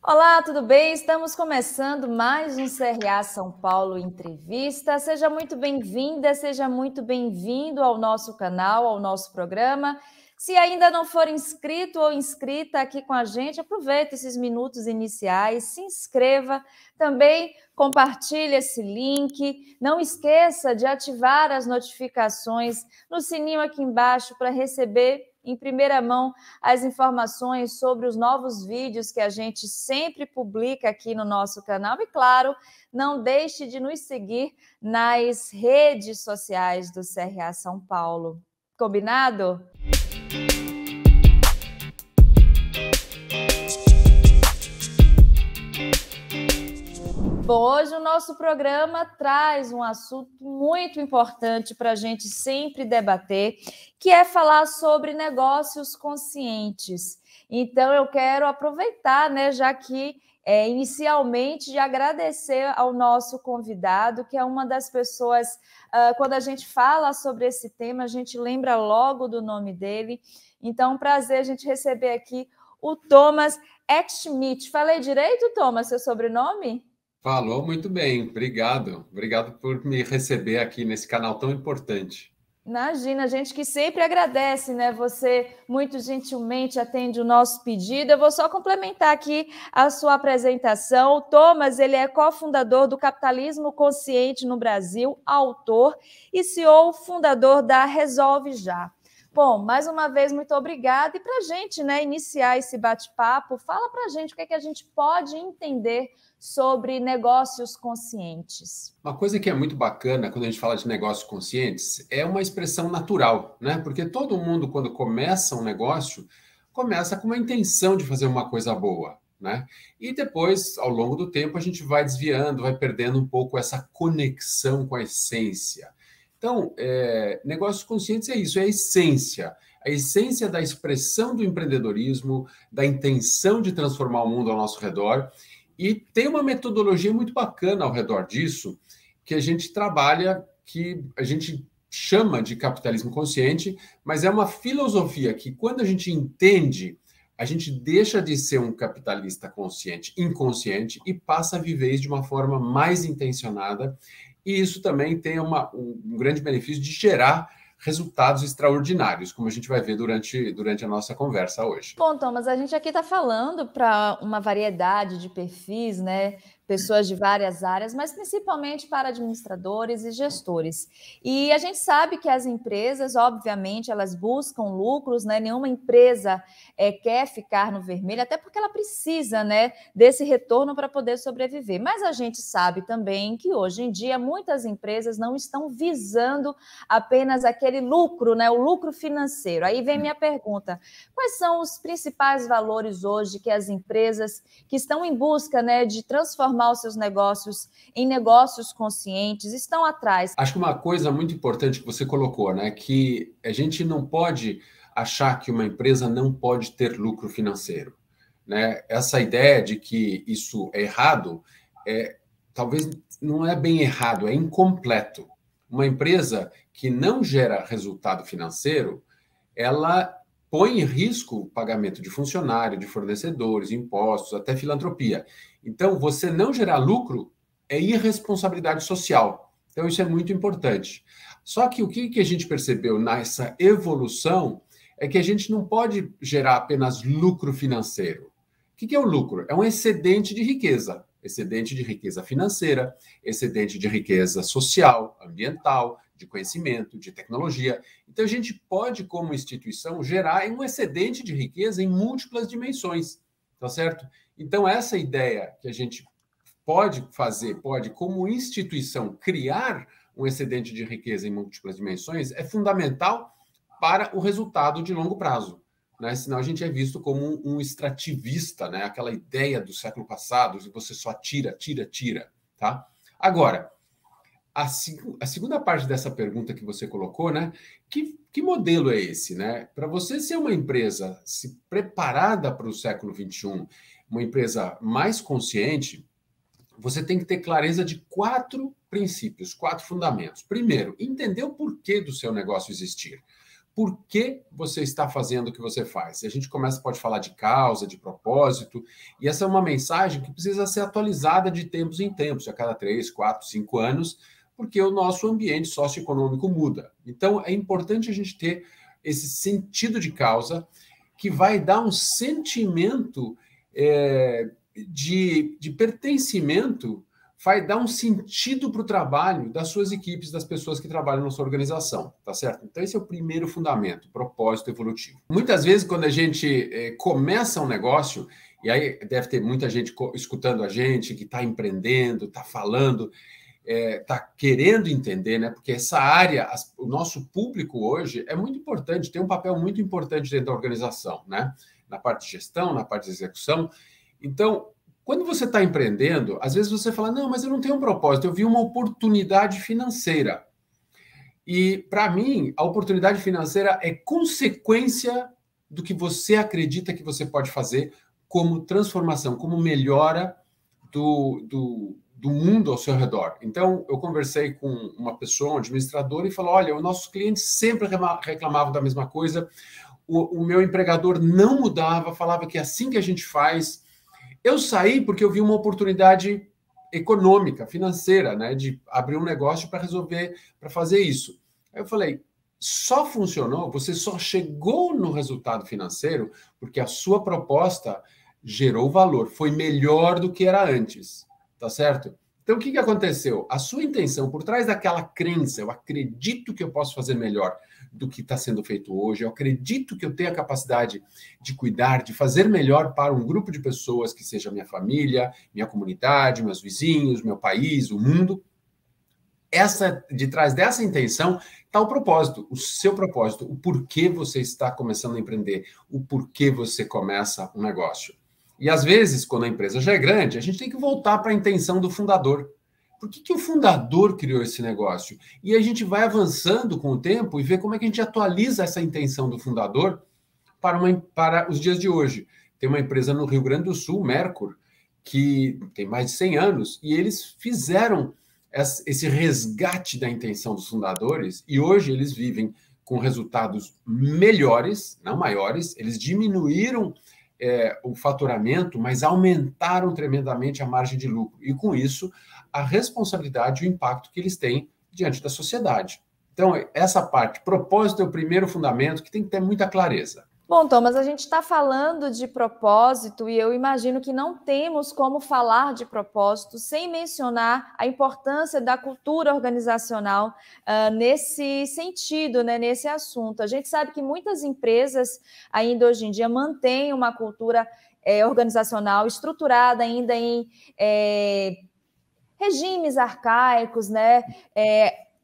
Olá, tudo bem? Estamos começando mais um CRA São Paulo Entrevista. Seja muito bem-vinda, seja muito bem-vindo ao nosso canal, ao nosso programa. Se ainda não for inscrito ou inscrita aqui com a gente, aproveite esses minutos iniciais, se inscreva, também compartilhe esse link. Não esqueça de ativar as notificações no sininho aqui embaixo para receber em primeira mão as informações sobre os novos vídeos que a gente sempre publica aqui no nosso canal. E, claro, não deixe de nos seguir nas redes sociais do CRA São Paulo. Combinado? Bom, hoje o nosso programa traz um assunto muito importante para a gente sempre debater, que é falar sobre negócios conscientes. Então, eu quero aproveitar, já que inicialmente, de agradecer ao nosso convidado, que é uma das pessoas, quando a gente fala sobre esse tema, a gente lembra logo do nome dele. Então, é um prazer a gente receber aqui o Thomas Eckschmidt. Falei direito, Thomas, seu sobrenome? Falou muito bem, obrigado. Obrigado por me receber aqui nesse canal tão importante. Imagina, a gente que sempre agradece, né? Você muito gentilmente atende o nosso pedido. Eu vou só complementar aqui a sua apresentação. O Thomas, ele é cofundador do Capitalismo Consciente no Brasil, autor e CEO fundador da Resolve Já. Bom, mais uma vez, muito obrigada. E para a gente, iniciar esse bate-papo, fala para a gente o que é que a gente pode entender sobre negócios conscientes. Uma coisa que é muito bacana quando a gente fala de negócios conscientes é uma expressão natural, né? Porque todo mundo, quando começa um negócio, começa com uma intenção de fazer uma coisa boa, né? E depois, ao longo do tempo, a gente vai desviando, vai perdendo um pouco essa conexão com a essência. Então, negócios conscientes é isso, é a essência da expressão do empreendedorismo, da intenção de transformar o mundo ao nosso redor. E tem uma metodologia muito bacana ao redor disso, que a gente trabalha, que a gente chama de capitalismo consciente, mas é uma filosofia que, quando a gente entende, a gente deixa de ser um capitalista consciente, inconsciente, e passa a viver isso de uma forma mais intencionada. E isso também tem um grande benefício de gerar resultados extraordinários, como a gente vai ver durante a nossa conversa hoje. Bom, Thomas, a gente aqui está falando para uma variedade de perfis, pessoas de várias áreas, mas principalmente para administradores e gestores. E a gente sabe que as empresas, obviamente, elas buscam lucros, Nenhuma empresa quer ficar no vermelho, até porque ela precisa, desse retorno para poder sobreviver. Mas a gente sabe também que hoje em dia muitas empresas não estão visando apenas aquele lucro, o lucro financeiro. Aí vem minha pergunta: quais são os principais valores hoje que as empresas que estão em busca, de transformar os seus negócios em negócios conscientes estão atrás? Acho que uma coisa muito importante que você colocou, que a gente não pode achar que uma empresa não pode ter lucro financeiro, Essa ideia de que isso é errado, talvez não é bem errado, é incompleto. Uma empresa que não gera resultado financeiro, ela põe em risco o pagamento de funcionário, de fornecedores, impostos, até filantropia. Então, você não gerar lucro é irresponsabilidade social. Então, isso é muito importante. Só que o que a gente percebeu nessa evolução é que a gente não pode gerar apenas lucro financeiro. O que é o lucro? É um excedente de riqueza. Excedente de riqueza financeira, excedente de riqueza social, ambiental, de conhecimento, de tecnologia. Então, a gente pode, como instituição, gerar um excedente de riqueza em múltiplas dimensões, tá certo? Então, essa ideia que a gente pode fazer, pode, como instituição, criar um excedente de riqueza em múltiplas dimensões, é fundamental para o resultado de longo prazo. Senão a gente é visto como um extrativista, aquela ideia do século passado, de você só tira, tira, tira. Tá? Agora, a segunda parte dessa pergunta que você colocou, que modelo é esse? Para você ser uma empresa preparada para o século XXI, uma empresa mais consciente, você tem que ter clareza de 4 princípios, 4 fundamentos. Primeiro, entender o porquê do seu negócio existir. por que você está fazendo o que você faz. E a gente pode falar de causa, de propósito, e essa é uma mensagem que precisa ser atualizada de tempos em tempos, a cada 3, 4, 5 anos, porque o nosso ambiente socioeconômico muda. Então, é importante a gente ter esse sentido de causa que vai dar um sentimento de pertencimento, vai dar um sentido para o trabalho das suas equipes, das pessoas que trabalham na sua organização, tá certo? Então, esse é o primeiro fundamento, propósito evolutivo. Muitas vezes, quando a gente começa um negócio, e aí deve ter muita gente escutando a gente, que está empreendendo, está falando, está querendo entender, né? Porque essa área, o nosso público hoje é muito importante, tem um papel muito importante dentro da organização, né? Na parte de gestão, na parte de execução. Então, quando você está empreendendo, às vezes você fala, não, mas eu não tenho um propósito, eu vi uma oportunidade financeira. E, para mim, a oportunidade financeira é consequência do que você acredita que você pode fazer como transformação, como melhora do mundo ao seu redor. Então, eu conversei com uma pessoa, um administrador, e falou, olha, os nossos clientes sempre reclamavam da mesma coisa, o meu empregador não mudava, falava que é assim que a gente faz. Eu saí porque eu vi uma oportunidade econômica, financeira, né, de abrir um negócio para resolver, para fazer isso. Aí eu falei, só funcionou, você só chegou no resultado financeiro porque a sua proposta gerou valor, foi melhor do que era antes, tá certo? Então, o que aconteceu? A sua intenção, por trás daquela crença, eu acredito que eu posso fazer melhor do que está sendo feito hoje, eu acredito que eu tenho a capacidade de cuidar, de fazer melhor para um grupo de pessoas que seja minha família, minha comunidade, meus vizinhos, meu país, o mundo. De trás dessa intenção está o propósito, o seu propósito, o porquê você está começando a empreender, o porquê você começa um negócio. E, às vezes, quando a empresa já é grande, a gente tem que voltar para a intenção do fundador. Por que o fundador criou esse negócio? E a gente vai avançando com o tempo e vê como é que a gente atualiza essa intenção do fundador para os dias de hoje. Tem uma empresa no Rio Grande do Sul, Mercur, que tem mais de 100 anos, e eles fizeram esse resgate da intenção dos fundadores, e hoje eles vivem com resultados melhores, não maiores, eles diminuíram o faturamento, mas aumentaram tremendamente a margem de lucro. E, com isso, a responsabilidade e o impacto que eles têm diante da sociedade. Então, essa parte, propósito é o primeiro fundamento que tem que ter muita clareza. Bom, Thomas, a gente está falando de propósito e eu imagino que não temos como falar de propósito sem mencionar a importância da cultura organizacional nesse sentido, né, nesse assunto. A gente sabe que muitas empresas ainda hoje em dia mantêm uma cultura organizacional estruturada ainda em regimes arcaicos, né,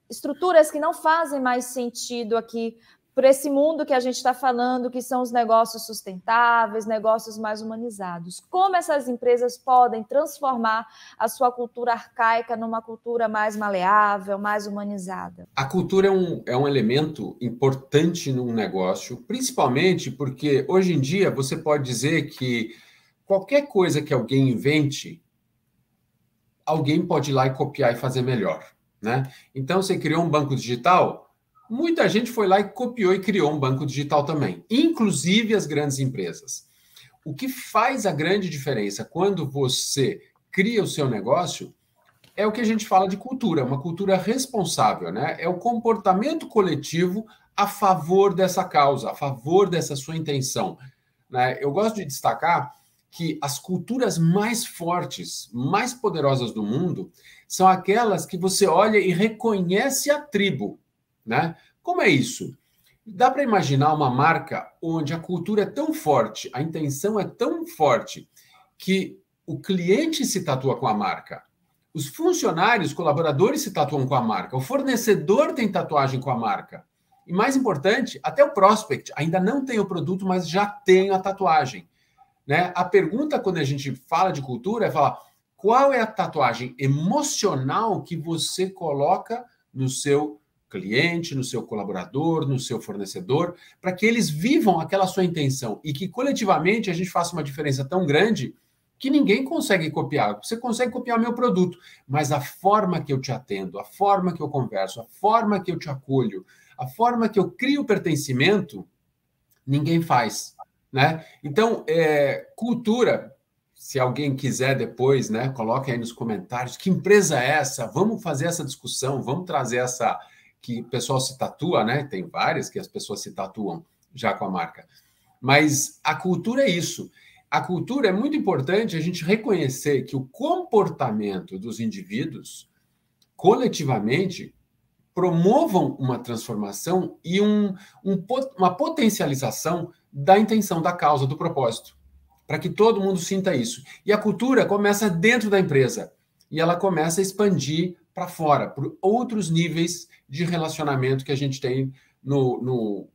estruturas que não fazem mais sentido aqui por esse mundo que a gente está falando, que são os negócios sustentáveis, negócios mais humanizados. Como essas empresas podem transformar a sua cultura arcaica numa cultura mais maleável, mais humanizada? A cultura é um elemento importante num negócio, principalmente porque, hoje em dia, você pode dizer que qualquer coisa que alguém invente, alguém pode ir lá e copiar e fazer melhor, né? Então, você criou um banco digital, muita gente foi lá e copiou e criou um banco digital também, inclusive as grandes empresas. O que faz a grande diferença quando você cria o seu negócio é o que a gente fala de cultura, uma cultura responsável, né? É o comportamento coletivo a favor dessa causa, a favor dessa sua intenção, né? Eu gosto de destacar que as culturas mais fortes, mais poderosas do mundo, são aquelas que você olha e reconhece a tribo, né? Como é isso? Dá para imaginar uma marca onde a cultura é tão forte, a intenção é tão forte, que o cliente se tatua com a marca, os funcionários, colaboradores se tatuam com a marca, o fornecedor tem tatuagem com a marca. E, mais importante, até o prospect ainda não tem o produto, mas já tem a tatuagem, né? A pergunta, quando a gente fala de cultura, é falar qual é a tatuagem emocional que você coloca no seu cliente, no seu colaborador, no seu fornecedor, para que eles vivam aquela sua intenção e que coletivamente a gente faça uma diferença tão grande que ninguém consegue copiar. Você consegue copiar o meu produto, mas a forma que eu te atendo, a forma que eu converso, a forma que eu te acolho, a forma que eu crio pertencimento, ninguém faz, né? Então, cultura, se alguém quiser depois, né, coloque aí nos comentários, que empresa é essa? Vamos fazer essa discussão, vamos trazer essa que o pessoal se tatua, né? Tem várias que as pessoas se tatuam já com a marca. Mas a cultura é isso. A cultura é muito importante a gente reconhecer que o comportamento dos indivíduos, coletivamente, promovam uma transformação e uma potencialização da intenção, da causa, do propósito, para que todo mundo sinta isso. E a cultura começa dentro da empresa e ela começa a expandir para fora, por outros níveis de relacionamento que a gente tem no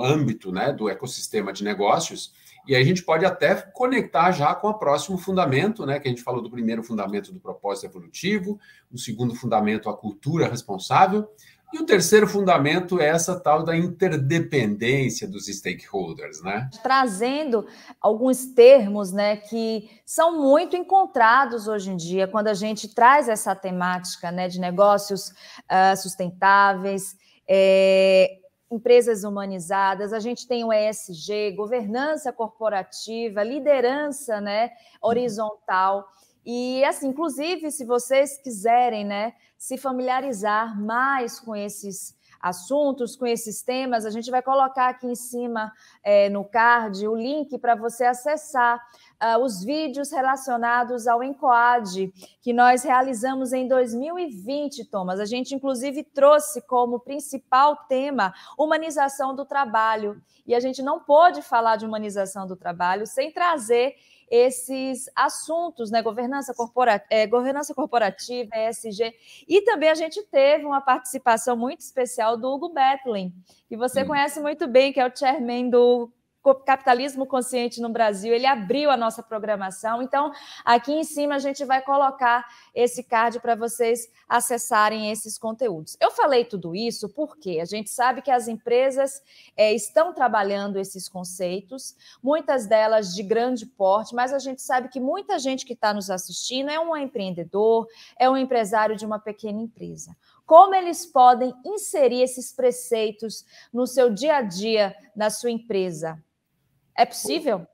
âmbito, né, do ecossistema de negócios. E aí a gente pode até conectar já com o próximo fundamento, né, que a gente falou do primeiro fundamento do propósito evolutivo, o segundo fundamento, a cultura responsável, e o terceiro fundamento é essa tal da interdependência dos stakeholders, né? Trazendo alguns termos, né, que são muito encontrados hoje em dia quando a gente traz essa temática, né, de negócios sustentáveis, empresas humanizadas, a gente tem o ESG, governança corporativa, liderança, né, horizontal. E, assim, inclusive, se vocês quiserem, né, se familiarizar mais com esses assuntos, com esses temas, a gente vai colocar aqui em cima no card o link para você acessar os vídeos relacionados ao ENCOAD, que nós realizamos em 2020, Thomas. A gente, inclusive, trouxe como principal tema humanização do trabalho. E a gente não pôde falar de humanização do trabalho sem trazer esses assuntos, né? Governança corporativa, ESG. E também a gente teve uma participação muito especial do Hugo Bethlen, que você conhece muito bem, que é o chairman do Capitalismo Consciente no Brasil. Ele abriu a nossa programação. Então, aqui em cima a gente vai colocar esse card para vocês acessarem esses conteúdos. Eu falei tudo isso porque a gente sabe que as empresas estão trabalhando esses conceitos, muitas delas de grande porte, mas a gente sabe que muita gente que está nos assistindo é um empreendedor, é um empresário de uma pequena empresa. Como eles podem inserir esses preceitos no seu dia a dia, na sua empresa? É possível?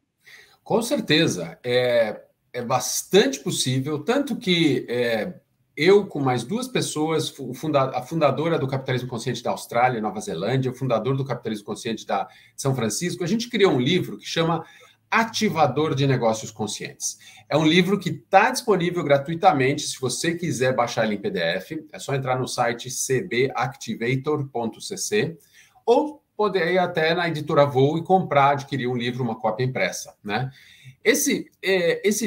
Com certeza, é bastante possível, tanto que eu, com mais duas pessoas, a fundadora do Capitalismo Consciente da Austrália, Nova Zelândia, o fundador do Capitalismo Consciente de São Francisco, a gente criou um livro que chama Ativador de Negócios Conscientes. É um livro que está disponível gratuitamente, se você quiser baixar ele em PDF, é só entrar no site cbactivator.cc ou poder ir até na editora Voo e comprar, adquirir um livro, uma cópia impressa, né? Esse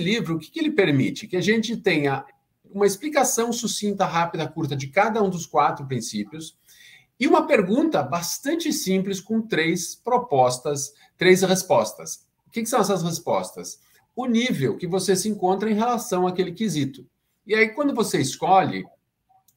livro, o que ele permite? Que a gente tenha uma explicação sucinta, rápida, curta de cada um dos 4 princípios e uma pergunta bastante simples com 3 respostas. O que são essas respostas? O nível que você se encontra em relação àquele quesito. E aí, quando você escolhe,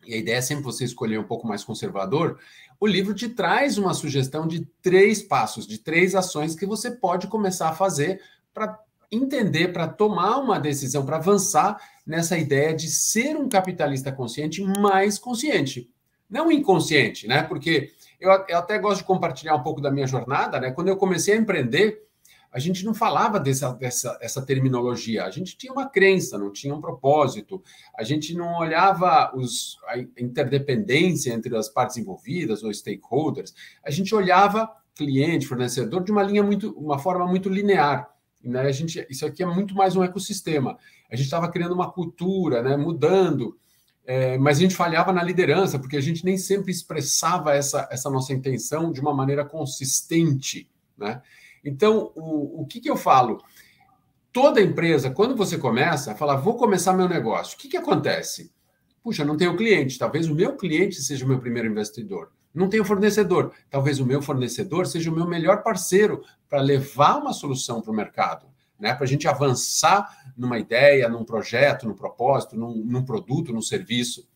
e a ideia é sempre você escolher um pouco mais conservador, o livro te traz uma sugestão de 3 passos, de 3 ações que você pode começar a fazer para entender, para tomar uma decisão, para avançar nessa ideia de ser um capitalista consciente mais consciente. Não inconsciente, né? Porque eu até gosto de compartilhar um pouco da minha jornada, né? Quando eu comecei a empreender, a gente não falava dessa terminologia, a gente tinha uma crença, não tinha um propósito, a gente não olhava a interdependência entre as partes envolvidas ou stakeholders, a gente olhava cliente, fornecedor de uma forma muito linear. Né? Isso aqui é muito mais um ecossistema. A gente estava criando uma cultura, né? Mudando, mas a gente falhava na liderança, porque a gente nem sempre expressava essa nossa intenção de uma maneira consistente, né? Então, o que eu falo? Toda empresa, quando você começa a falar, vou começar meu negócio, o que acontece? Puxa, não tenho cliente, talvez o meu cliente seja o meu primeiro investidor. Não tenho fornecedor, talvez o meu fornecedor seja o meu melhor parceiro para levar uma solução para o mercado, né? Para a gente avançar numa ideia, num projeto, num propósito, num produto, num serviço.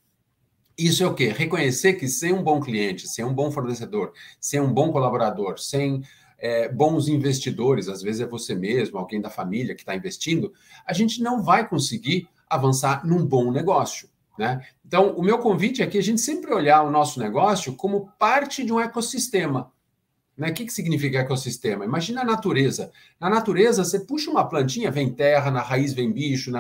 Isso é o quê? Reconhecer que sem um bom cliente, sem um bom fornecedor, sem um bom colaborador, sem bons investidores, às vezes é você mesmo, alguém da família que está investindo, a gente não vai conseguir avançar num bom negócio. né? Então, o meu convite é que a gente sempre olhar o nosso negócio como parte de um ecossistema. Né? O que significa ecossistema? Imagina a natureza. Na natureza, você puxa uma plantinha, vem terra, na raiz vem bicho,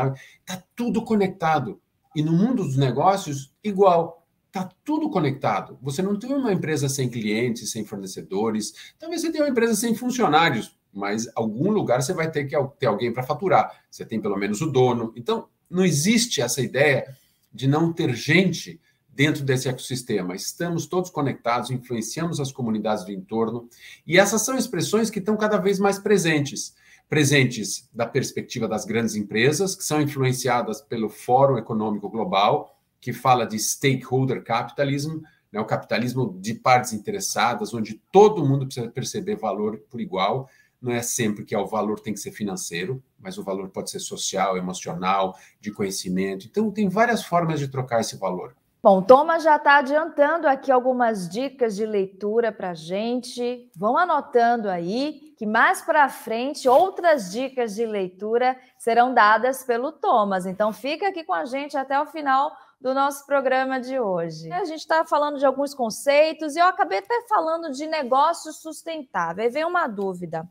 tá tudo conectado. E no mundo dos negócios, igual. Tá tudo conectado. Você não tem uma empresa sem clientes, sem fornecedores. Talvez você tenha uma empresa sem funcionários, mas algum lugar você vai ter que ter alguém para faturar. Você tem pelo menos o dono. Então, não existe essa ideia de não ter gente dentro desse ecossistema. Estamos todos conectados, influenciamos as comunidades do entorno, e essas são expressões que estão cada vez mais presentes. Presentes da perspectiva das grandes empresas, que são influenciadas pelo Fórum Econômico Global, que fala de stakeholder capitalism, né, o capitalismo de partes interessadas, onde todo mundo precisa perceber valor por igual. Não é sempre que o valor tem que ser financeiro, mas o valor pode ser social, emocional, de conhecimento. Então, tem várias formas de trocar esse valor. Bom, Thomas já está adiantando aqui algumas dicas de leitura para a gente. Vão anotando aí que mais para frente outras dicas de leitura serão dadas pelo Thomas. Então, fica aqui com a gente até o final do nosso programa de hoje. A gente está falando de alguns conceitos e eu acabei até falando de negócio sustentável. Aí vem uma dúvida.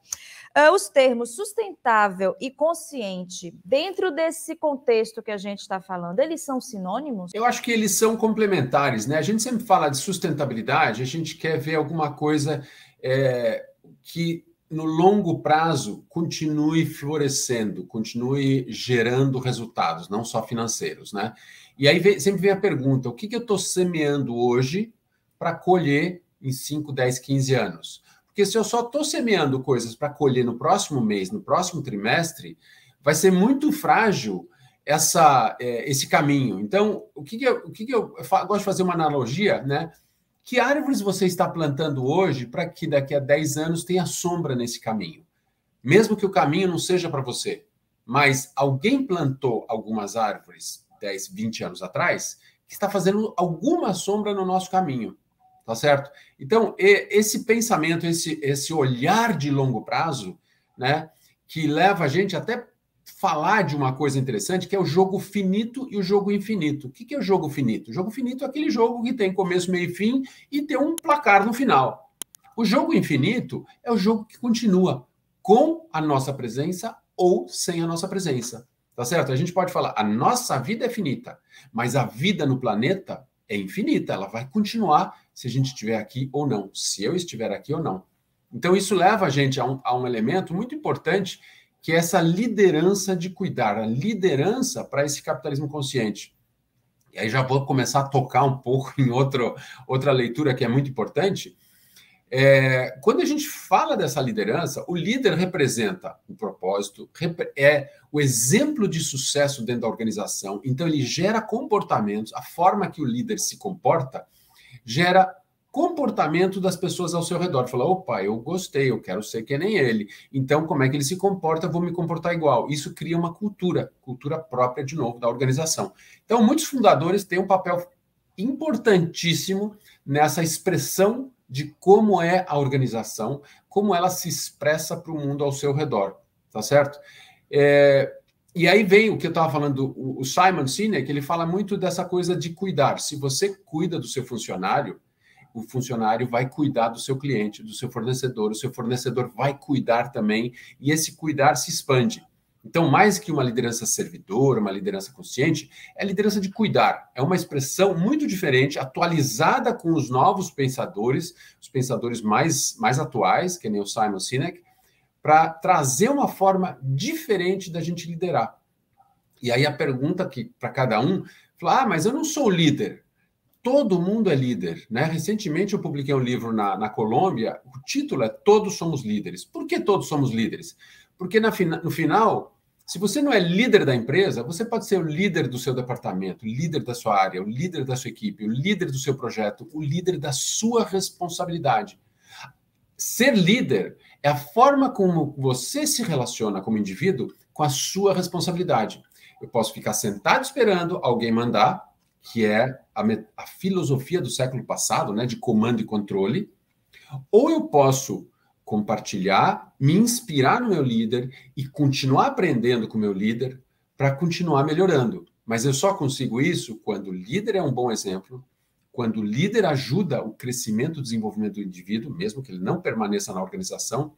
Os termos sustentável e consciente, dentro desse contexto que a gente está falando, eles são sinônimos? Eu acho que eles são complementares, né? A gente sempre fala de sustentabilidade, a gente quer ver alguma coisa que no longo prazo continue florescendo, continue gerando resultados, não só financeiros, né? E aí sempre vem a pergunta, o que eu estou semeando hoje para colher em 5, 10, 15 anos? Porque se eu só estou semeando coisas para colher no próximo mês, no próximo trimestre, vai ser muito frágil esse caminho. Então, o que eu gosto de fazer uma analogia, né? Que árvores você está plantando hoje para que daqui a 10 anos tenha sombra nesse caminho? Mesmo que o caminho não seja para você, mas alguém plantou algumas árvores 10, 20 anos atrás que está fazendo alguma sombra no nosso caminho. Tá certo? Então, esse pensamento, esse olhar de longo prazo, né, que leva a gente até falar de uma coisa interessante, que é o jogo finito e o jogo infinito. O que é o jogo finito? O jogo finito é aquele jogo que tem começo, meio e fim e tem um placar no final. O jogo infinito é o jogo que continua com a nossa presença ou sem a nossa presença. Tá certo? A gente pode falar, a nossa vida é finita, mas a vida no planeta é infinita, ela vai continuar se a gente estiver aqui ou não, se eu estiver aqui ou não. Então, isso leva a gente a um elemento muito importante, que é essa liderança de cuidar, a liderança para esse capitalismo consciente. E aí já vou começar a tocar um pouco em outra leitura que é muito importante. Quando a gente fala dessa liderança, o líder representa o propósito, é o exemplo de sucesso dentro da organização, então ele gera comportamentos, a forma que o líder se comporta gera comportamento das pessoas ao seu redor. Fala, opa, eu gostei, eu quero ser que nem ele, então como é que ele se comporta, eu vou me comportar igual. Isso cria uma cultura própria, de novo, da organização. Então, muitos fundadores têm um papel importantíssimo nessa expressão de como é a organização, como ela se expressa para o mundo ao seu redor, tá certo? E aí vem o que eu estava falando, o Simon Sinek, ele fala muito dessa coisa de cuidar. Se você cuida do seu funcionário, o funcionário vai cuidar do seu cliente, do seu fornecedor, o seu fornecedor vai cuidar também, e esse cuidar se expande. Então, mais que uma liderança servidora, uma liderança consciente, é a liderança de cuidar. É uma expressão muito diferente, atualizada com os novos pensadores, os pensadores mais atuais, que nem o Simon Sinek, para trazer uma forma diferente da gente liderar. E aí a pergunta que para cada um, falar, mas eu não sou líder. Todo mundo é líder, né? Recentemente eu publiquei um livro na Colômbia, o título é Todos Somos Líderes. Por que todos somos líderes? Porque no final, se você não é líder da empresa, você pode ser o líder do seu departamento, o líder da sua área, o líder da sua equipe, o líder do seu projeto, o líder da sua responsabilidade. Ser líder é a forma como você se relaciona como indivíduo com a sua responsabilidade. Eu posso ficar sentado esperando alguém mandar, que é a filosofia do século passado, né, de comando e controle, ou eu posso compartilhar, me inspirar no meu líder e continuar aprendendo com o meu líder para continuar melhorando. Mas eu só consigo isso quando o líder é um bom exemplo, quando o líder ajuda o crescimento e desenvolvimento do indivíduo, mesmo que ele não permaneça na organização,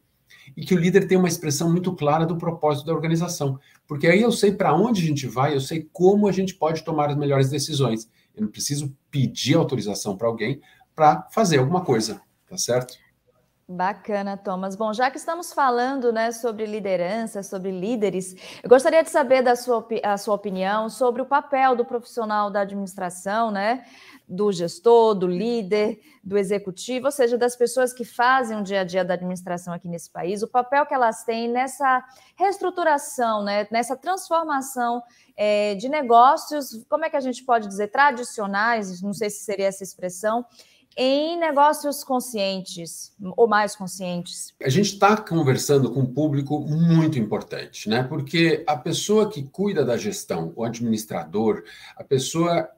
e que o líder tem uma expressão muito clara do propósito da organização. Porque aí eu sei para onde a gente vai, eu sei como a gente pode tomar as melhores decisões. Eu não preciso pedir autorização para alguém para fazer alguma coisa, tá certo? Bacana, Thomas. Bom, já que estamos falando, né, sobre liderança, sobre líderes, eu gostaria de saber a sua opinião sobre o papel do profissional da administração, né, do gestor, do líder, do executivo, ou seja, das pessoas que fazem o dia a dia da administração aqui nesse país, o papel que elas têm nessa reestruturação, né, nessa transformação de negócios, como é que a gente pode dizer, tradicionais, não sei se seria essa expressão, em negócios conscientes ou mais conscientes? A gente está conversando com um público muito importante, né? Porque a pessoa que cuida da gestão, o administrador, a pessoa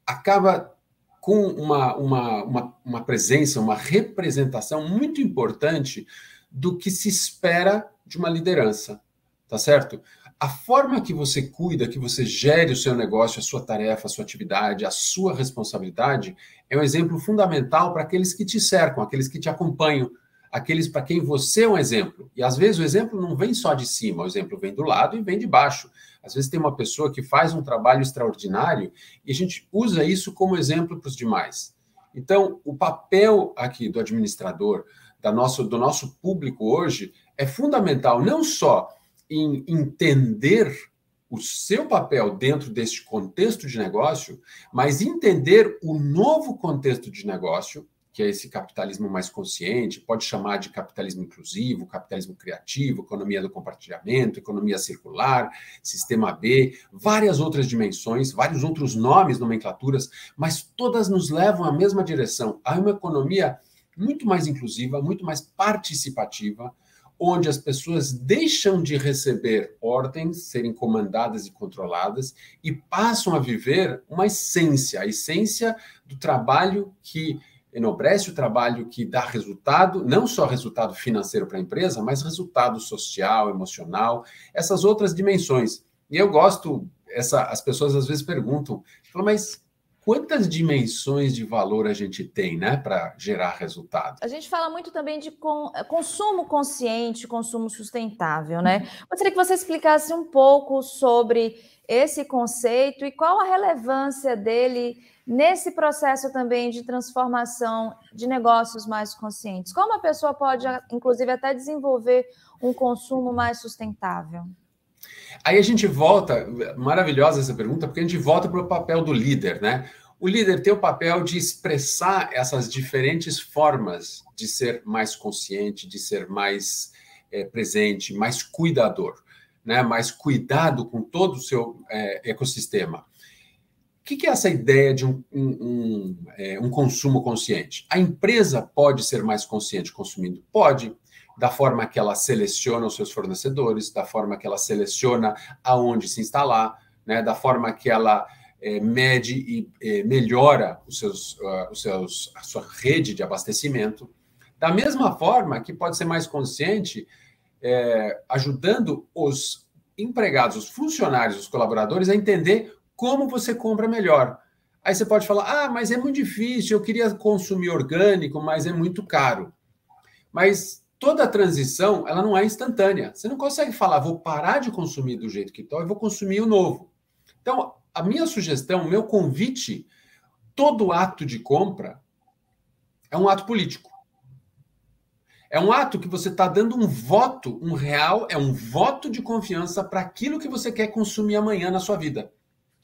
acaba com uma presença, uma representação muito importante do que se espera de uma liderança, tá certo? A forma que você cuida, que você gere o seu negócio, a sua tarefa, a sua atividade, a sua responsabilidade, é um exemplo fundamental para aqueles que te cercam, aqueles que te acompanham, aqueles para quem você é um exemplo. E às vezes o exemplo não vem só de cima, o exemplo vem do lado e vem de baixo. Às vezes tem uma pessoa que faz um trabalho extraordinário e a gente usa isso como exemplo para os demais. Então, o papel aqui do administrador, do nosso público hoje, é fundamental, não só em entender o seu papel dentro deste contexto de negócio, mas entender o novo contexto de negócio, que é esse capitalismo mais consciente, pode chamar de capitalismo inclusivo, capitalismo criativo, economia do compartilhamento, economia circular, sistema B, várias outras dimensões, vários outros nomes, nomenclaturas, mas todas nos levam à mesma direção, a uma economia muito mais inclusiva, muito mais participativa, onde as pessoas deixam de receber ordens, serem comandadas e controladas, e passam a viver uma essência, a essência do trabalho que enobrece, o trabalho que dá resultado, não só resultado financeiro para a empresa, mas resultado social, emocional, essas outras dimensões. E eu gosto, as pessoas às vezes perguntam, falam, mas quantas dimensões de valor a gente tem, né, para gerar resultado? A gente fala muito também de consumo consciente, consumo sustentável, né? Gostaria que você explicasse um pouco sobre esse conceito e qual a relevância dele nesse processo também de transformação de negócios mais conscientes. Como a pessoa pode, inclusive, até desenvolver um consumo mais sustentável? Aí a gente volta, maravilhosa essa pergunta, porque a gente volta para o papel do líder, né? O líder tem o papel de expressar essas diferentes formas de ser mais consciente, de ser mais presente, mais cuidador, né? Mais cuidado com todo o seu ecossistema. O que é essa ideia de um consumo consciente? A empresa pode ser mais consciente consumindo? Pode. Da forma que ela seleciona os seus fornecedores, da forma que ela seleciona aonde se instalar, né? Da forma que ela mede e melhora a sua rede de abastecimento. Da mesma forma que pode ser mais consciente, ajudando os empregados, os funcionários, os colaboradores a entender como você compra melhor. Aí você pode falar, mas é muito difícil, eu queria consumir orgânico, mas é muito caro. Mas toda a transição, ela não é instantânea. Você não consegue falar, vou parar de consumir do jeito que estou e vou consumir o novo. Então, a minha sugestão, o meu convite, todo ato de compra é um ato político. É um ato que você está dando um voto, um real, é um voto de confiança para aquilo que você quer consumir amanhã na sua vida.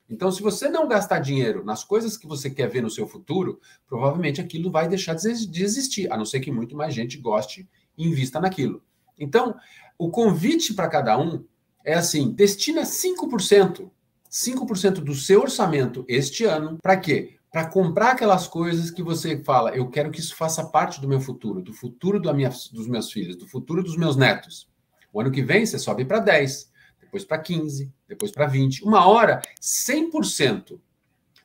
Então, se você não gastar dinheiro nas coisas que você quer ver no seu futuro, provavelmente aquilo vai deixar de existir, a não ser que muito mais gente goste e invista naquilo. Então, o convite para cada um é assim, destina 5% do seu orçamento este ano, para quê? Para comprar aquelas coisas que você fala, eu quero que isso faça parte do meu futuro, do futuro dos meus filhos, do futuro dos meus netos. O ano que vem você sobe para 10%. Depois para 15, depois para 20. Uma hora, 100%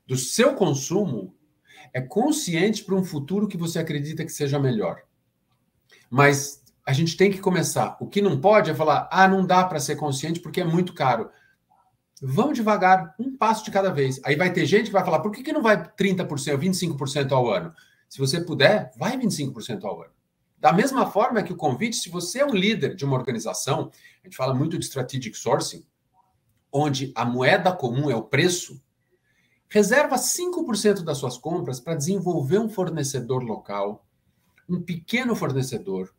do seu consumo é consciente para um futuro que você acredita que seja melhor. Mas a gente tem que começar. O que não pode é falar, não dá para ser consciente porque é muito caro. Vamos devagar, um passo de cada vez. Aí vai ter gente que vai falar, por que não vai 30%, 25% ao ano? Se você puder, vai 25% ao ano. Da mesma forma que o convite, se você é um líder de uma organização, a gente fala muito de strategic sourcing, onde a moeda comum é o preço, reserva 5% das suas compras para desenvolver um fornecedor local, um pequeno fornecedor,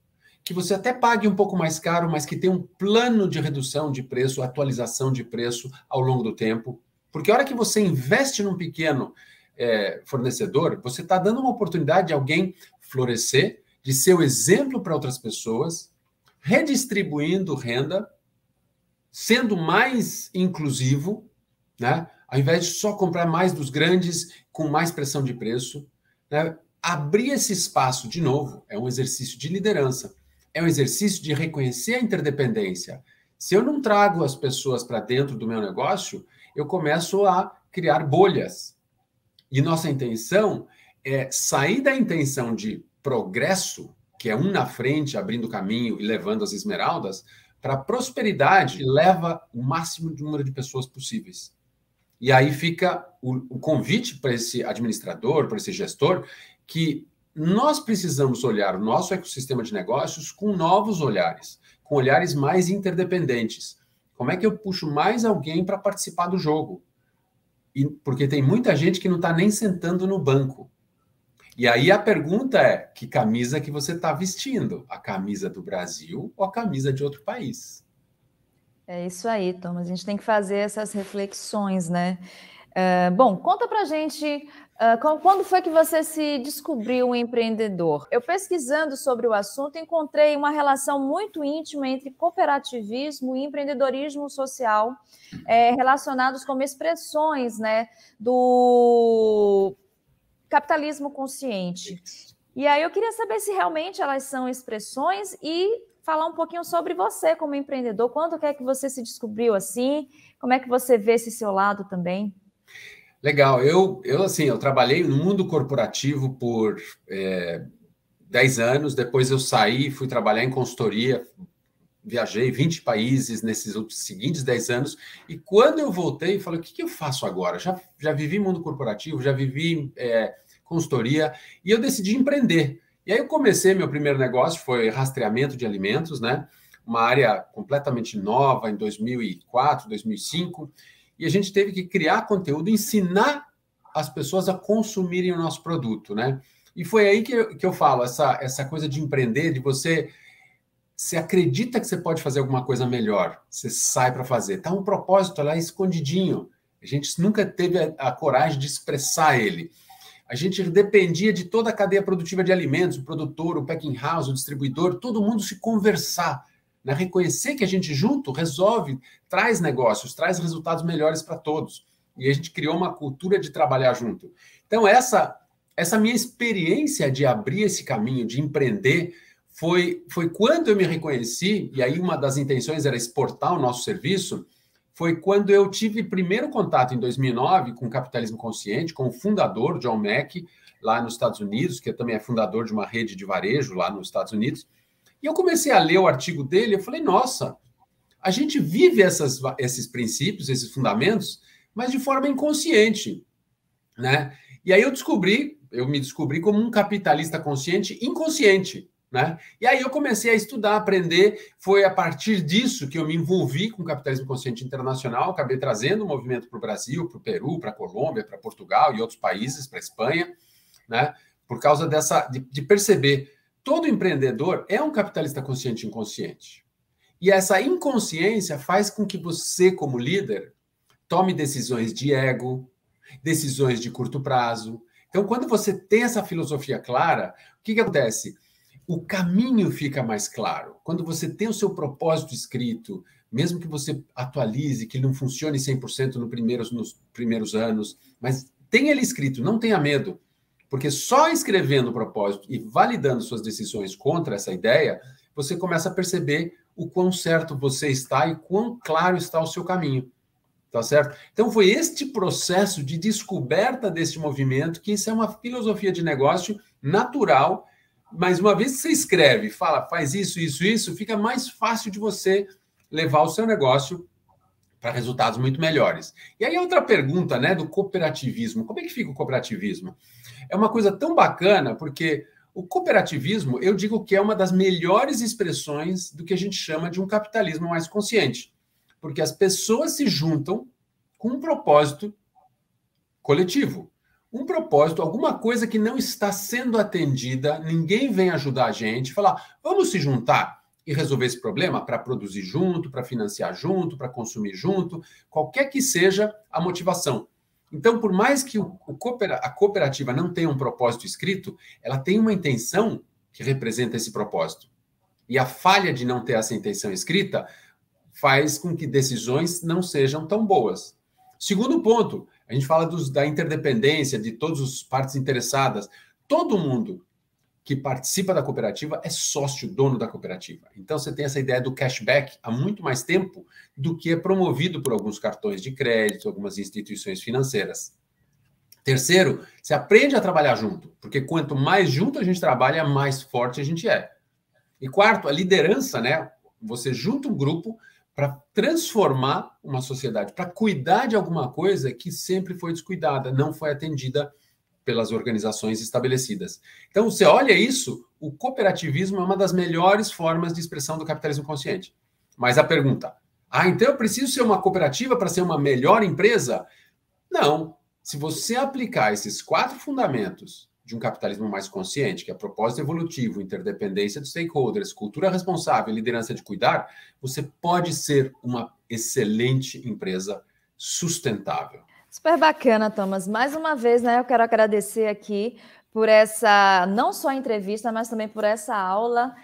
que você até pague um pouco mais caro, mas que tem um plano de redução de preço, atualização de preço ao longo do tempo. Porque a hora que você investe num pequeno fornecedor, você está dando uma oportunidade de alguém florescer, de ser o exemplo para outras pessoas, redistribuindo renda, sendo mais inclusivo, né? Ao invés de só comprar mais dos grandes, com mais pressão de preço, né? Abrir esse espaço, de novo, é um exercício de liderança, é um exercício de reconhecer a interdependência. Se eu não trago as pessoas para dentro do meu negócio, eu começo a criar bolhas. E nossa intenção é sair da intenção de progresso, que é um na frente, abrindo caminho e levando as esmeraldas, para a prosperidade, que leva o máximo de número de pessoas possíveis. E aí fica o convite para esse administrador, para esse gestor, que nós precisamos olhar o nosso ecossistema de negócios com novos olhares, com olhares mais interdependentes. Como é que eu puxo mais alguém para participar do jogo? Porque tem muita gente que não está nem sentando no banco. E aí a pergunta é, que camisa que você está vestindo? A camisa do Brasil ou a camisa de outro país? É isso aí, Thomas. A gente tem que fazer essas reflexões, né? Bom, conta pra gente quando foi que você se descobriu um empreendedor? Eu pesquisando sobre o assunto, encontrei uma relação muito íntima entre cooperativismo e empreendedorismo social, relacionados como expressões, né, do capitalismo consciente. E aí eu queria saber se realmente elas são expressões e falar um pouquinho sobre você como empreendedor. Quando é que você se descobriu assim? Como é que você vê esse seu lado também? Legal. Eu trabalhei no mundo corporativo por 10 anos, depois eu saí, fui trabalhar em consultoria, viajei 20 países nesses seguintes 10 anos, e quando eu voltei, falei, o que eu faço agora? Já vivi mundo corporativo, já vivi consultoria, e eu decidi empreender. E aí eu comecei, meu primeiro negócio foi rastreamento de alimentos, né? Uma área completamente nova, em 2004, 2005, e a gente teve que criar conteúdo, ensinar as pessoas a consumirem o nosso produto, né? E foi aí que eu falo, essa coisa de empreender, de você acredita que você pode fazer alguma coisa melhor, você sai para fazer. Tá um propósito lá escondidinho. A gente nunca teve a coragem de expressar ele. A gente dependia de toda a cadeia produtiva de alimentos, o produtor, o packing house, o distribuidor, todo mundo se conversar, né? Reconhecer que a gente junto resolve, traz negócios, traz resultados melhores para todos. E a gente criou uma cultura de trabalhar junto. Então, essa minha experiência de abrir esse caminho, de empreender, foi quando eu me reconheci, e aí uma das intenções era exportar o nosso serviço, foi quando eu tive primeiro contato, em 2009, com o capitalismo consciente, com o fundador, John Mack, lá nos Estados Unidos, que também é fundador de uma rede de varejo lá nos Estados Unidos. E eu comecei a ler o artigo dele, eu falei, nossa, a gente vive esses princípios, esses fundamentos, mas de forma inconsciente, né? E aí eu me descobri como um capitalista consciente inconsciente, né? E aí eu comecei a estudar, aprender, foi a partir disso que eu me envolvi com o capitalismo consciente internacional, acabei trazendo o movimento para o Brasil, para o Peru, para a Colômbia, para Portugal e outros países, para a Espanha, né? Por causa de perceber, todo empreendedor é um capitalista consciente e inconsciente. E essa inconsciência faz com que você, como líder, tome decisões de ego, decisões de curto prazo. Então, quando você tem essa filosofia clara, o que acontece? O caminho fica mais claro. Quando você tem o seu propósito escrito, mesmo que você atualize, que ele não funcione 100% nos primeiros anos, mas tenha ele escrito, não tenha medo. Porque só escrevendo o propósito e validando suas decisões contra essa ideia, você começa a perceber o quão certo você está e quão claro está o seu caminho. Tá certo? Então, foi este processo de descoberta deste movimento, que isso é uma filosofia de negócio natural, mas uma vez que você escreve, fala, faz isso, isso, isso, fica mais fácil de você levar o seu negócio para resultados muito melhores. E aí outra pergunta, né, do cooperativismo. Como é que fica o cooperativismo? É uma coisa tão bacana, porque o cooperativismo, eu digo que é uma das melhores expressões do que a gente chama de um capitalismo mais consciente. Porque as pessoas se juntam com um propósito coletivo. Um propósito, alguma coisa que não está sendo atendida, ninguém vem ajudar a gente, falar, vamos se juntar e resolver esse problema para produzir junto, para financiar junto, para consumir junto, qualquer que seja a motivação. Então, por mais que a cooperativa não tenha um propósito escrito, ela tem uma intenção que representa esse propósito. E a falha de não ter essa intenção escrita faz com que decisões não sejam tão boas. Segundo ponto, a gente fala da interdependência de todas as partes interessadas. Todo mundo que participa da cooperativa é sócio, dono da cooperativa. Então, você tem essa ideia do cashback há muito mais tempo do que é promovido por alguns cartões de crédito, algumas instituições financeiras. Terceiro, você aprende a trabalhar junto, porque quanto mais junto a gente trabalha, mais forte a gente é. E quarto, a liderança, né? Você junta um grupo para transformar uma sociedade, para cuidar de alguma coisa que sempre foi descuidada, não foi atendida pelas organizações estabelecidas. Então, você olha isso, o cooperativismo é uma das melhores formas de expressão do capitalismo consciente. Mas a pergunta, então eu preciso ser uma cooperativa para ser uma melhor empresa? Não. Se você aplicar esses 4 fundamentos de um capitalismo mais consciente, que é propósito evolutivo, interdependência dos stakeholders, cultura responsável, liderança de cuidar, você pode ser uma excelente empresa sustentável. Super bacana, Thomas. Mais uma vez, né, eu quero agradecer aqui por essa, não só entrevista, mas também por essa aula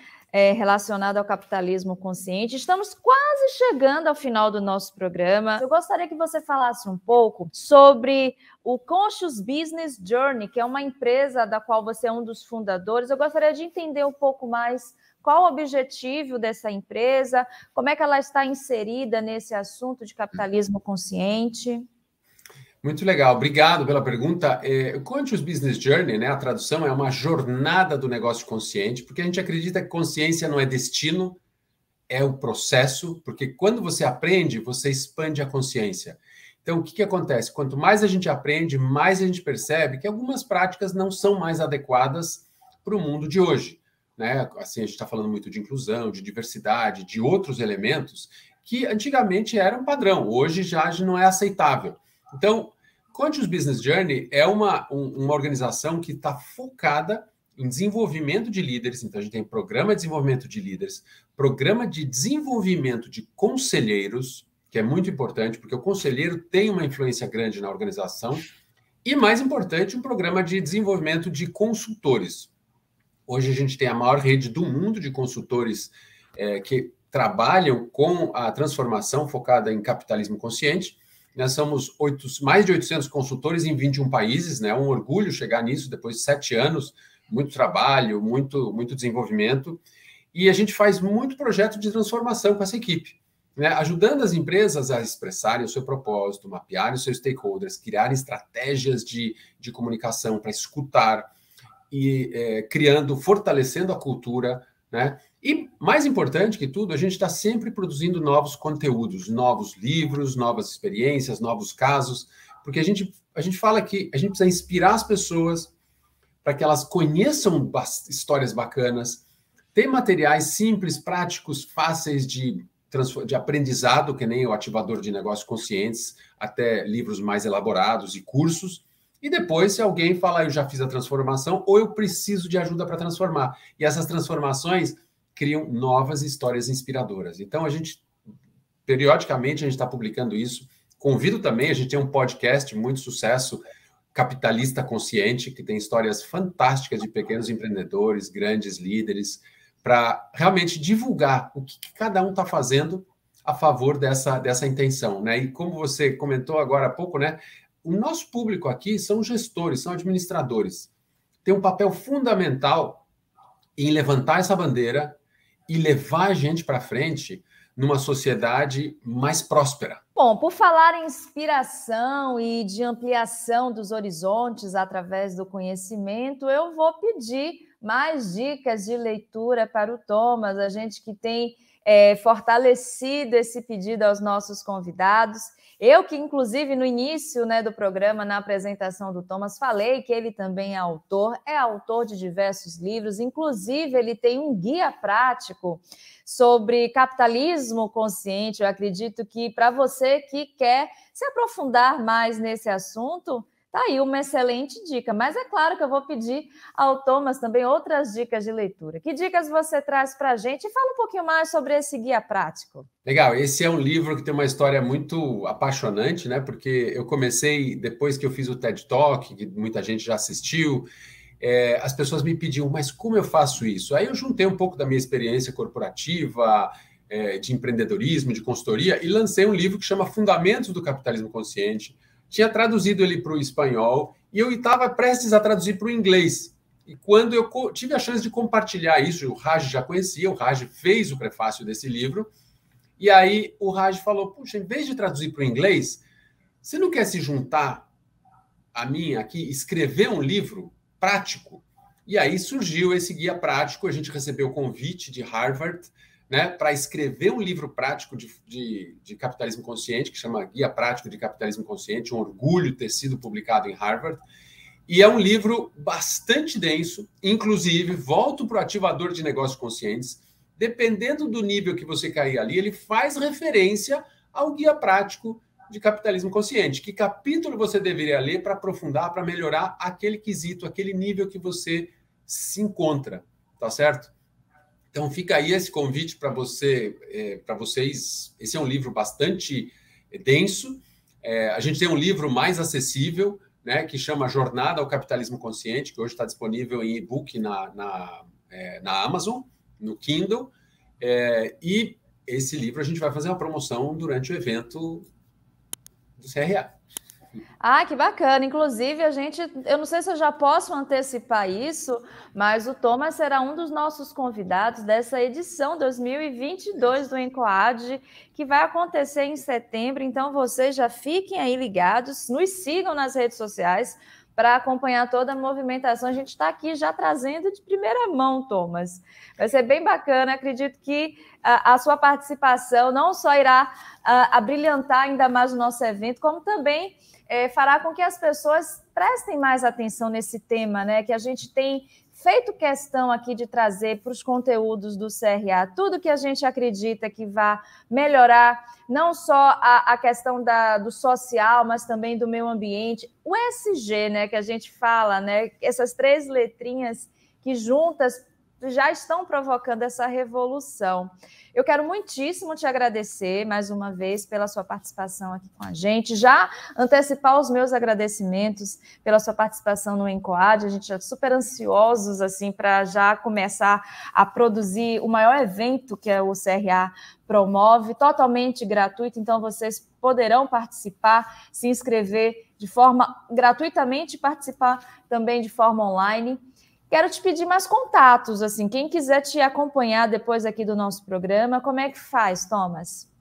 relacionada ao capitalismo consciente. Estamos quase chegando ao final do nosso programa. Eu gostaria que você falasse um pouco sobre o Conscious Business Journey, que é uma empresa da qual você é um dos fundadores. Eu gostaria de entender um pouco mais qual o objetivo dessa empresa, como é que ela está inserida nesse assunto de capitalismo consciente. Muito legal, obrigado pela pergunta. O Conscious Business Journey, né, a tradução é uma jornada do negócio consciente, porque a gente acredita que consciência não é destino, é o processo, porque quando você aprende, você expande a consciência. Então, o que acontece? Quanto mais a gente aprende, mais a gente percebe que algumas práticas não são mais adequadas para o mundo de hoje. Né? Assim, a gente está falando muito de inclusão, de diversidade, de outros elementos que antigamente eram padrão, hoje já não é aceitável. Então, Conscious Business Journey é uma organização que está focada em desenvolvimento de líderes. Então, a gente tem programa de desenvolvimento de líderes, programa de desenvolvimento de conselheiros, que é muito importante, porque o conselheiro tem uma influência grande na organização, e, mais importante, um programa de desenvolvimento de consultores. Hoje, a gente tem a maior rede do mundo de consultores que trabalham com a transformação focada em capitalismo consciente. Nós somos mais de 800 consultores em 21 países, né? É um orgulho chegar nisso depois de 7 anos, muito trabalho, muito desenvolvimento. E a gente faz muito projeto de transformação com essa equipe, né? Ajudando as empresas a expressarem o seu propósito, mapearem os seus stakeholders, criarem estratégias de comunicação para escutar e fortalecendo a cultura, né? E, mais importante que tudo, a gente está sempre produzindo novos conteúdos, novos livros, novas experiências, novos casos, porque a gente fala que a gente precisa inspirar as pessoas para que elas conheçam histórias bacanas, ter materiais simples, práticos, fáceis de aprendizado, que nem o Ativador de Negócios Conscientes, até livros mais elaborados e cursos. E depois, se alguém falar, eu já fiz a transformação, ou eu preciso de ajuda para transformar. E essas transformações criam novas histórias inspiradoras. Então, periodicamente, a gente está publicando isso. Convido também, a gente tem um podcast, muito sucesso, Capitalista Consciente, que tem histórias fantásticas de pequenos empreendedores, grandes líderes, para realmente divulgar o que cada um está fazendo a favor dessa intenção, né? E como você comentou agora há pouco, né? O nosso público aqui são gestores, são administradores. Tem um papel fundamental em levantar essa bandeira e levar a gente para frente numa sociedade mais próspera. Bom, por falar em inspiração e de ampliação dos horizontes através do conhecimento, eu vou pedir mais dicas de leitura para o Thomas, a gente que tem fortalecido esse pedido aos nossos convidados. Eu que, inclusive, no início, né, do programa, na apresentação do Thomas, falei que ele também é autor de diversos livros, inclusive ele tem um guia prático sobre capitalismo consciente. Eu acredito que para você que quer se aprofundar mais nesse assunto, tá aí uma excelente dica, mas é claro que eu vou pedir ao Thomas também outras dicas de leitura. Que dicas você traz para a gente? E fala um pouquinho mais sobre esse guia prático. Legal, esse é um livro que tem uma história muito apaixonante, né? Porque eu comecei, depois que eu fiz o TED Talk, que muita gente já assistiu, as pessoas me pediam, mas como eu faço isso? Aí eu juntei um pouco da minha experiência corporativa, de empreendedorismo, de consultoria, e lancei um livro que chama Fundamentos do Capitalismo Consciente. Tinha traduzido ele para o espanhol e eu estava prestes a traduzir para o inglês. E quando eu tive a chance de compartilhar isso, o Raj já conhecia, o Raj fez o prefácio desse livro, e aí o Raj falou, puxa, em vez de traduzir para o inglês, você não quer se juntar a mim aqui, escrever um livro prático? E aí surgiu esse guia prático, a gente recebeu o convite de Harvard, né, para escrever um livro prático de capitalismo consciente, que chama Guia Prático de Capitalismo Consciente, um orgulho ter sido publicado em Harvard. E é um livro bastante denso, inclusive, volto para o ativador de negócios conscientes, dependendo do nível que você cair ali, ele faz referência ao Guia Prático de Capitalismo Consciente. Que capítulo você deveria ler para aprofundar, para melhorar aquele quesito, aquele nível que você se encontra, tá certo? Então, fica aí esse convite para vocês. Esse é um livro bastante denso. A gente tem um livro mais acessível, né, que chama Jornada ao Capitalismo Consciente, que hoje está disponível em e-book na Amazon, no Kindle. E esse livro a gente vai fazer uma promoção durante o evento do CRA. Ah, que bacana. Inclusive, eu não sei se eu já posso antecipar isso, mas o Thomas será um dos nossos convidados dessa edição 2022 do ENCOAD, que vai acontecer em setembro. Então, vocês já fiquem aí ligados, nos sigam nas redes sociais para acompanhar toda a movimentação. A gente está aqui já trazendo de primeira mão, Thomas. Vai ser bem bacana. Acredito que a sua participação não só irá abrilhantar ainda mais o nosso evento, como também fará com que as pessoas prestem mais atenção nesse tema, né? Que a gente tem feito questão aqui de trazer para os conteúdos do CRA tudo que a gente acredita que vai melhorar, não só a questão do social, mas também do meio ambiente. O ESG, né, que a gente fala, né? Essas 3 letrinhas que juntas já estão provocando essa revolução. Eu quero muitíssimo te agradecer mais uma vez pela sua participação aqui com a gente, já antecipar os meus agradecimentos pela sua participação no ENCOAD. A gente é super ansiosos assim para já começar a produzir o maior evento que o CRA promove, totalmente gratuito, então vocês poderão participar, se inscrever de forma gratuitamente, participar também de forma online. Quero te pedir mais contatos, assim, quem quiser te acompanhar depois aqui do nosso programa, como é que faz, Thomas?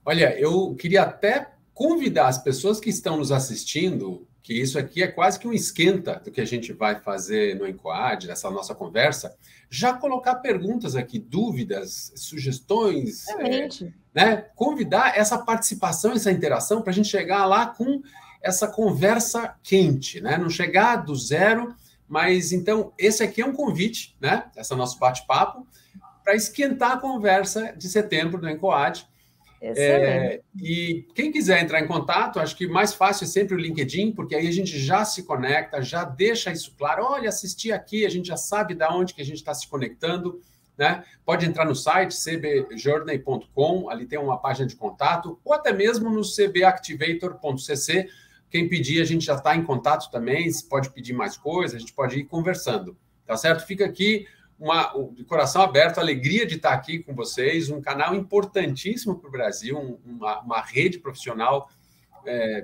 Olha, eu queria até convidar as pessoas que estão nos assistindo, que isso aqui é quase que um esquenta do que a gente vai fazer no ENCOAD, nessa nossa conversa, já colocar perguntas aqui, dúvidas, sugestões, né? Convidar essa participação, essa interação, para a gente chegar lá com essa conversa quente, né? Não chegar do zero. Mas, então, esse aqui é um convite, né? Esse é o nosso bate-papo, para esquentar a conversa de setembro do ENCOAD. E quem quiser entrar em contato, acho que mais fácil é sempre o LinkedIn, porque aí a gente já se conecta, já deixa isso claro. Olha, assisti aqui, a gente já sabe de onde que a gente está se conectando, né? Pode entrar no site cbjourney.com, ali tem uma página de contato, ou até mesmo no cbactivator.cc. Quem pedir, a gente já está em contato também, se pode pedir mais coisas, a gente pode ir conversando, tá certo? Fica aqui de coração aberto, a alegria de estar aqui com vocês, um canal importantíssimo para o Brasil, uma rede profissional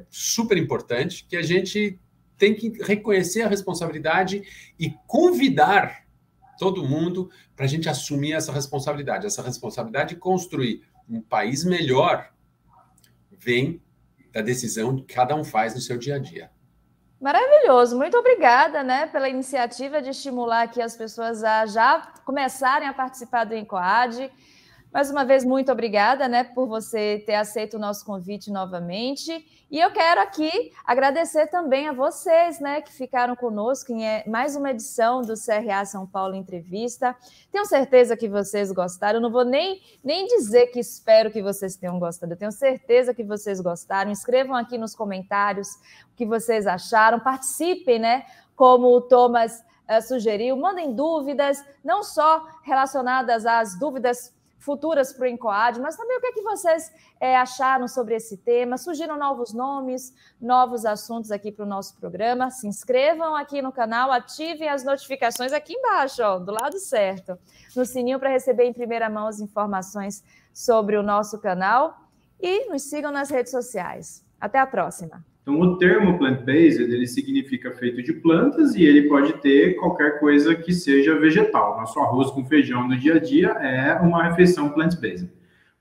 super importante, que a gente tem que reconhecer a responsabilidade e convidar todo mundo para a gente assumir essa responsabilidade de construir um país melhor, vem da decisão que cada um faz no seu dia a dia. Maravilhoso, muito obrigada, né, pela iniciativa de estimular aqui as pessoas a já começarem a participar do ENCOAD. Mais uma vez, muito obrigada, né, por você ter aceito o nosso convite novamente. E eu quero aqui agradecer também a vocês, né, que ficaram conosco em mais uma edição do CRA São Paulo Entrevista. Tenho certeza que vocês gostaram. Eu não vou nem dizer que espero que vocês tenham gostado. Eu tenho certeza que vocês gostaram. Escrevam aqui nos comentários o que vocês acharam. Participem, né, como o Thomas sugeriu. Mandem dúvidas, não só relacionadas às dúvidas futuras para o INCOAD, mas também o que é que vocês acharam sobre esse tema. Surgiram novos nomes, novos assuntos aqui para o nosso programa. Se inscrevam aqui no canal, ativem as notificações aqui embaixo, ó, do lado certo, no sininho para receber em primeira mão as informações sobre o nosso canal e nos sigam nas redes sociais. Até a próxima! Então, o termo plant-based, ele significa feito de plantas e ele pode ter qualquer coisa que seja vegetal. Nosso arroz com feijão no dia a dia é uma refeição plant-based.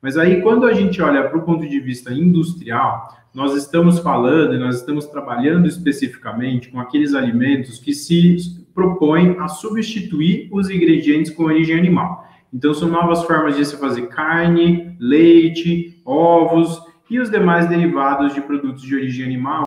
Mas aí, quando a gente olha para o ponto de vista industrial, nós estamos falando e nós estamos trabalhando especificamente com aqueles alimentos que se propõem a substituir os ingredientes com origem animal. Então, são novas formas de se fazer carne, leite, ovos e os demais derivados de produtos de origem animal.